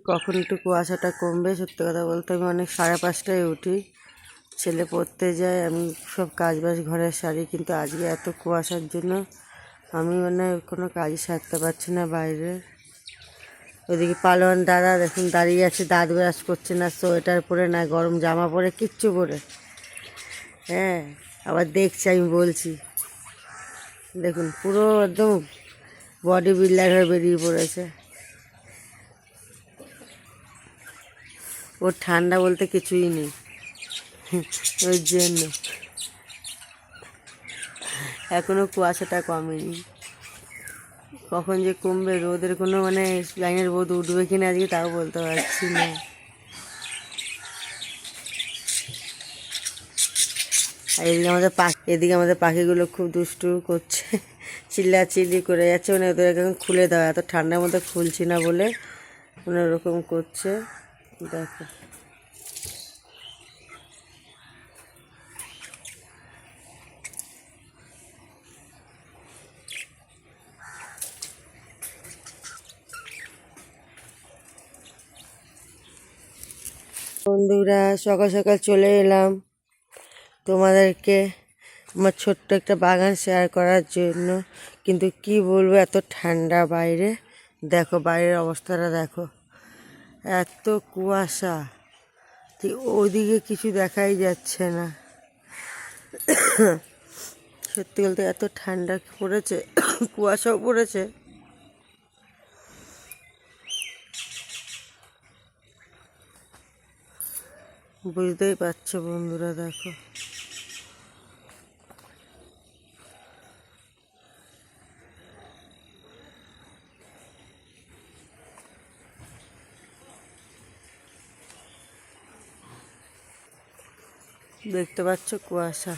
কখন একটু কুয়াশাটা কমবে। সত্যি কথা বলতে আমি অনেক 5:30টায় উঠি, ছেলে পড়তে যায়, আমি সব কাজবাজ ঘরের সারি, কিন্তু আজকে এত কুয়াশার জন্য আমি কোনো কাজই সারতে পারছি না বাইরে। ওইদিকে পালোয়ান দাদা দেখুন দাঁড়িয়ে আছে, দাঁত ব্রাশ করছে না, সোয়েটার পরে না গরম জামা পরে কিচ্ছু পরে। হ্যাঁ, আবার দেখছি, আমি বলছি দেখুন পুরো একদম বডি বিল্ডার হয়ে বেরিয়ে পড়েছে। ওর ঠান্ডা বলতে কিছুই নেই, ওই জন্য এখনো কুয়াশাটা কমেনি। কখন যে কমবে, রোদের কোনো লাইনের রোদ উঠবে কিনা আজকে তাও বলতে পারছি না। আর এদিকে আমাদের পাখিগুলো খুব দুষ্টু করছে, চিল্লাচিল্লি করে যাচ্ছে, ওদের এখন খুলে দেওয়া, এত ঠান্ডার মধ্যে খুলছি না বলে ওরকম করছে। দেখো বন্ধুরা, সকাল সকাল চলে এলাম তোমাদেরকে আমার ছোট্ট একটা বাগান শেয়ার করার জন্য। কিন্তু কি বলবো, এত ঠান্ডা বাইরে, দেখো বাইরের অবস্থাটা দেখো, এত কুয়াশা, ওইদিকে কিছু দেখাই যাচ্ছে না। সত্যি বলতে এত ঠান্ডা পড়েছে, কুয়াশাও পড়েছে। বুঝতেই পারছো বন্ধুরা, দেখো দেখতে পাচ্ছ কুয়াশা।